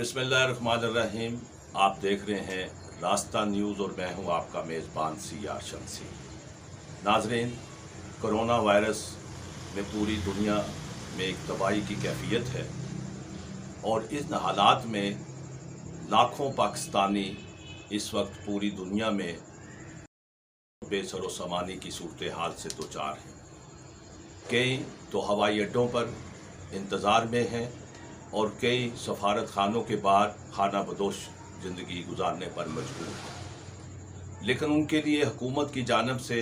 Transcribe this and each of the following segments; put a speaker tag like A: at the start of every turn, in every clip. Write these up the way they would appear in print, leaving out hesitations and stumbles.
A: बिस्मिल्लाहिर्रहमानिर्रहीम। आप देख रहे हैं रास्ता न्यूज़ और मैं हूं आपका मेज़बान सियार शमसी। नाजरीन, कोरोना वायरस में पूरी दुनिया में एक तबाही की कैफियत है और इन हालात में लाखों पाकिस्तानी इस वक्त पूरी दुनिया में बेसरो समानी की सूरत हाल से दो चार हैं। कई तो हवाई अड्डों पर इंतज़ार में हैं और कई सफारत खानों के बाहर खाना बदोश ज़िंदगी गुजारने पर मजबूर हैं। लेकिन उनके लिए हुकूमत की जानिब से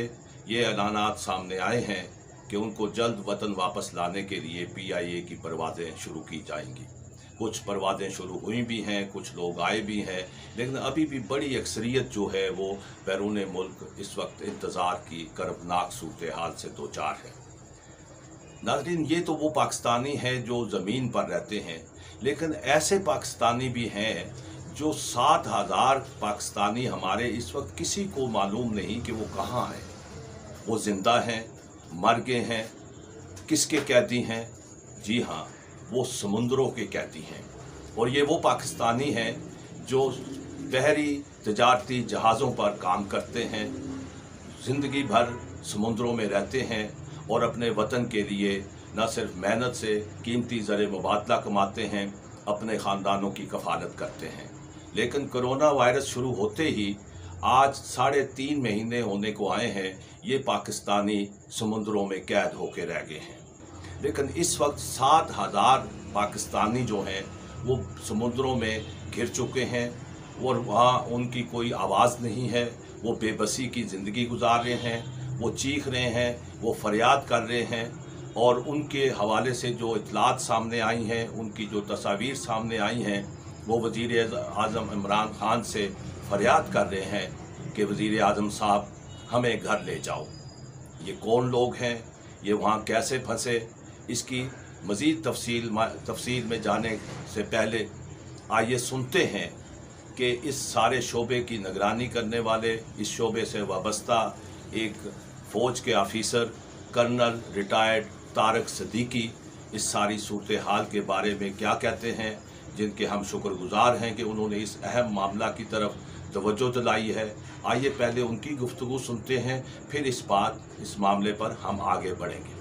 A: ये ऐलानात सामने आए हैं कि उनको जल्द वतन वापस लाने के लिए PIA की परवाज़ें शुरू की जाएंगी। कुछ परवाज़ें शुरू हुई भी हैं, कुछ लोग आए भी हैं, लेकिन अभी भी बड़ी अक्सरियत जो है वो बैरून मुल्क इस वक्त इंतज़ार की करबनाक सूरत हाल से दो चार है। नाज़रीन, ये तो वो पाकिस्तानी हैं जो ज़मीन पर रहते हैं, लेकिन ऐसे पाकिस्तानी भी हैं जो 7,000 पाकिस्तानी हमारे इस वक्त किसी को मालूम नहीं कि वो कहाँ हैं, वो ज़िंदा हैं, मर गए हैं, किसके कैदी हैं। जी हाँ, वो समुंदरों के कैदी हैं। और ये वो पाकिस्तानी हैं जो बहरी तजारती जहाज़ों पर काम करते हैं, ज़िंदगी भर समुंदरों में रहते हैं और अपने वतन के लिए न सिर्फ मेहनत से कीमती ज़र मुबादला कमाते हैं, अपने ख़ानदानों की कफ़ालत करते हैं। लेकिन कोरोना वायरस शुरू होते ही आज 3.5 महीने होने को आए हैं, ये पाकिस्तानी समुंदरों में कैद होकर रह गए हैं। लेकिन इस वक्त 7,000 पाकिस्तानी जो हैं वो समुंदरों में घिर चुके हैं और वहाँ उनकी कोई आवाज़ नहीं है। वो बेबसी की ज़िंदगी गुजार रहे हैं, वो चीख रहे हैं, वो फरियाद कर रहे हैं। और उनके हवाले से जो इतलात सामने आई हैं, उनकी जो तस्वीर सामने आई हैं, वो वज़ीर आज़म इमरान खान से फरियाद कर रहे हैं कि वज़ीर आज़म साहब हमें घर ले जाओ। ये कौन लोग हैं, ये वहाँ कैसे फंसे, इसकी मज़ीद तफसील में जाने से पहले आइए सुनते हैं कि इस सारे शोबे की निगरानी करने वाले, इस शोबे से वाबस्ता एक फ़ौज के officer colonel retired Tariq Siddiqui इस सारी सूरत हाल के बारे में क्या कहते हैं, जिनके हम शुक्रगुजार हैं कि उन्होंने इस अहम मामला की तरफ तवज्जो दिलाई है। आइए पहले उनकी गुफ्तगू सुनते हैं, फिर इस मामले पर हम आगे बढ़ेंगे।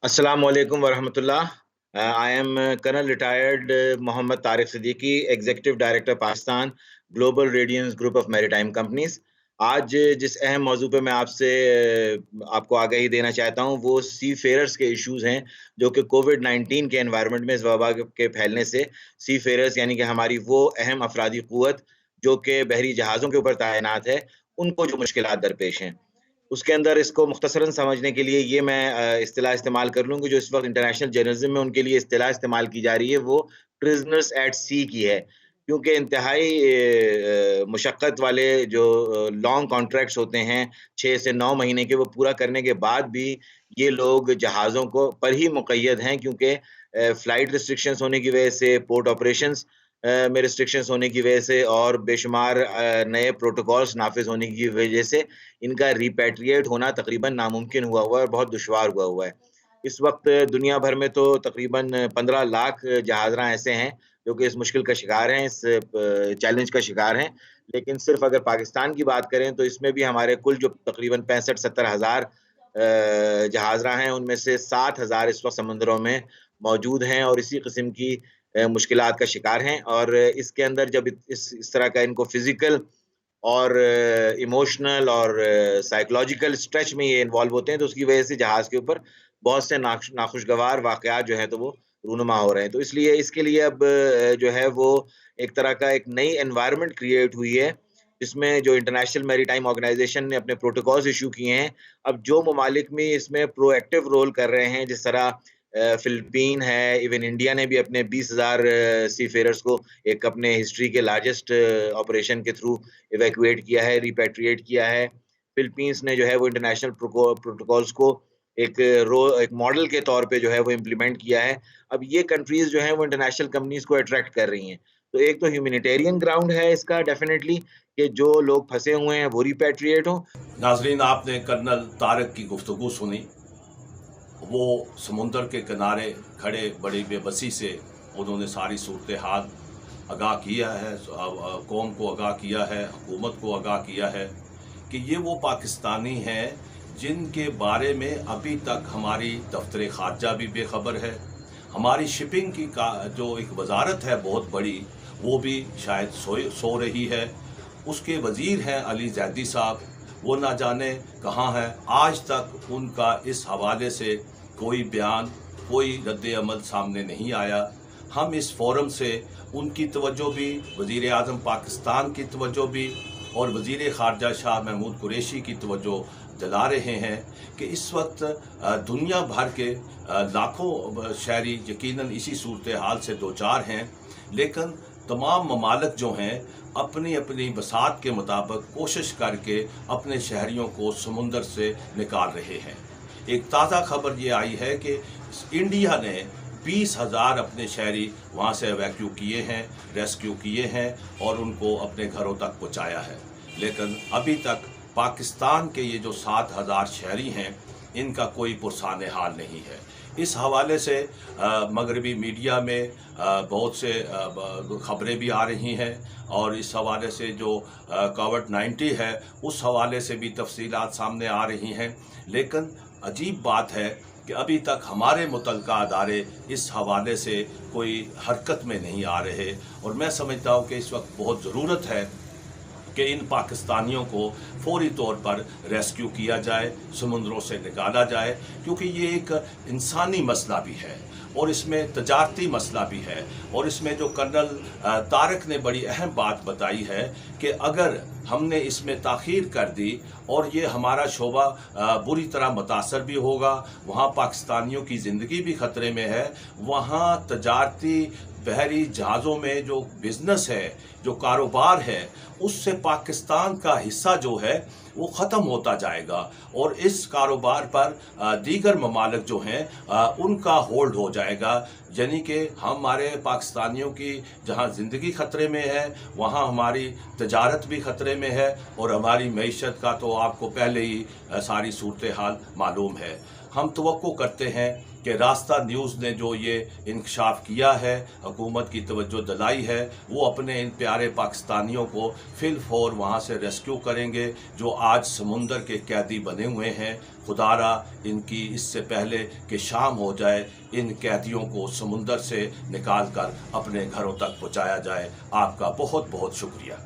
B: अस्सलामु अलैकुम वरहमतुल्लाह। I am Colonel Retired Mohammad Tariq Siddiqui, Executive Director Pakistan global radiance group of maritime companies. आज जिस अहम मौजू पे मैं आपको आगाही देना चाहता हूँ वो सी फेयरर्स के इश्यूज हैं, जो कि कोविड-19 के एनवायरनमेंट में इस वबा के फैलने से सी फेयरर्स यानी कि हमारी वो अहम अफरादी क़ुव्वत जो कि बहरी जहाज़ों के ऊपर तैनात है, उनको जो मुश्किलात दरपेश हैं। उसके अंदर इसको मुख्तसरन समझने के लिए ये मैं इस्तिलाह इस्तेमाल कर लूँ कि जो इस वक्त इंटरनेशनल जर्नलिज्म में उनके लिए इस्तिलाह इस्तेमाल की जा रही है वो प्रिजनर्स एट सी की है। क्योंकि इंतहाई मुशक्क़त वाले जो लॉन्ग कॉन्ट्रैक्ट्स होते हैं 6 से 9 महीने के, वो पूरा करने के बाद भी ये लोग जहाज़ों को पर ही मुक़य्यद हैं, क्योंकि फ़्लाइट रिस्ट्रिक्शंस होने की वजह से, पोर्ट ऑपरेशंस में रिस्ट्रिक्शंस होने की वजह से और बेशुमार नए प्रोटोकॉल्स नाफिज होने की वजह से इनका रिपैट्रिएट होना तकरीबन नामुमकिन हुआ हुआ है और बहुत दुश्वार हुआ हुआ है। इस वक्त दुनिया भर में तो तकरीबन 15 लाख जहाज़रां ऐसे हैं जो कि इस मुश्किल का शिकार हैं, इस चैलेंज का शिकार हैं। लेकिन सिर्फ अगर पाकिस्तान की बात करें तो इसमें भी हमारे कुल जो तकरीबन 65-70 हज़ार जहाज़रां हैं, उनमें से 7,000 इस वक्त समंदरों में मौजूद हैं और इसी किस्म की मुश्किलात का शिकार हैं। और इसके अंदर जब इस तरह का इनको फिजिकल और इमोशनल और साइकोलॉजिकल स्ट्रेच में ये इन्वॉल्व होते हैं, तो उसकी वजह से जहाज़ के ऊपर बहुत से नाखुशगवार वाक़यात जो हैं तो वो रूनुमा हो रहे हैं। तो इसलिए इसके लिए अब जो है वो एक तरह का एक नई एनवायरनमेंट क्रिएट हुई है, जिसमें जो इंटरनेशनल मैरीटाइम ऑर्गेनाइजेशन ने अपने प्रोटोकॉल्स इश्यू किए हैं। अब जो ममालिक भी इसमें प्रोएक्टिव रोल कर रहे हैं, जिस तरह फ़िलिपीन है, इवन इंडिया ने भी अपने 20,000 सी फेयरर्स को एक अपने हिस्ट्री के लार्जेस्ट ऑपरेशन के थ्रू इवैक्यूएट किया है, रिपैट्रिएट किया है। फ़िलिपींस ने जो है वो इंटरनेशनल प्रोटोकॉल्स को एक मॉडल के तौर पे जो है वो इम्प्लीमेंट किया है। अब ये कंट्रीज़ जो हैं वो इंटरनेशनल कंपनीज़ को अट्रैक्ट कर रही हैं। तो एक तो ह्यूमैनिटेरियन ग्राउंड है इसका डेफिनिटली, कि जो लोग फँसे हुए हैं वो रिपैट्रिएट हों।
A: नाज़रीन, आपने कर्नल तारक की गुफ्तगू सुनी। वो समुंदर के किनारे खड़े बड़ी बेबसी से उन्होंने सारी सूरत हाल आगाह किया है, कौम को आगाह किया है, हुकूमत को आगाह किया है कि ये वो पाकिस्तानी हैं जिनके बारे में अभी तक हमारी दफ्तर ख़ारजा भी बेखबर है, हमारी शिपिंग की जो एक वजारत है बहुत बड़ी, वो भी शायद सो रही है। उसके वज़ीर हैं अली जैदी साहब, वो ना जाने कहाँ हैं। आज तक उनका इस हवाले से कोई बयान, कोई रद्द अमल सामने नहीं आया। हम इस फोरम से उनकी तवज्जो भी, वज़ीर आज़म पाकिस्तान की तवज्जो भी और वज़ीर ख़ारजा शाह महमूद कुरैशी की तवज्जो दिला रहे हैं कि इस वक्त दुनिया भर के लाखों शहरी यकीनन इसी सूरत हाल से दो चार हैं, लेकिन तमाम ममालिक जो हैं अपनी अपनी बसात के मुताबिक कोशिश करके अपने शहरियों को समुंदर से निकाल रहे हैं। एक ताज़ा खबर ये आई है कि इंडिया ने 20,000 अपने शहरी वहाँ से एवैक्यू किए हैं, रेस्क्यू किए हैं और उनको अपने घरों तक पहुँचाया है। लेकिन अभी तक पाकिस्तान के ये जो 7,000 शहरी हैं, इनका कोई पुरसान हाल नहीं है। इस हवाले से मगरबी मीडिया में बहुत से खबरें भी आ रही हैं और इस हवाले से जो कोविड-19 है उस हवाले से भी तफसीलात सामने आ रही हैं। लेकिन अजीब बात है कि अभी तक हमारे मुतल्लिका अदारे इस हवाले से कोई हरकत में नहीं आ रहे और मैं समझता हूँ कि इस वक्त बहुत ज़रूरत है कि इन पाकिस्तानियों को फौरी तौर पर रेस्क्यू किया जाए, समुद्रों से निकाला जाए, क्योंकि ये एक इंसानी मसला भी है और इसमें तजारती मसला भी है। और इसमें जो कर्नल तारक ने बड़ी अहम बात बताई है कि अगर हमने इसमें ताख़ीर कर दी और ये हमारा शोबा बुरी तरह मुतासर भी होगा, वहाँ पाकिस्तानियों की ज़िंदगी भी ख़तरे में है, वहाँ तजारती बहरी जहाज़ों में जो बिज़नेस है, जो कारोबार है, उससे पाकिस्तान का हिस्सा जो है वो ख़त्म होता जाएगा और इस कारोबार पर दीगर ममालिक जो हैं उनका होल्ड हो जाएगा। यानी कि हमारे पाकिस्तानियों की जहां ज़िंदगी ख़तरे में है, वहां हमारी तजारत भी ख़तरे में है और हमारी मईशत का तो आपको पहले ही सारी सूरत हाल मालूम है। हम तवक्को करते हैं कि रास्ता न्यूज़ ने जो ये इंकशाफ किया है, हुकूमत की तवज्जो दिलाई है, वो अपने इन प्यारे पाकिस्तानियों को फिलफौर वहाँ से रेस्क्यू करेंगे जो आज समुंदर के कैदी बने हुए हैं। खुदारा इनकी इससे पहले कि शाम हो जाए, इन कैदियों को समुंदर से निकाल कर अपने घरों तक पहुँचाया जाए। आपका बहुत बहुत शुक्रिया।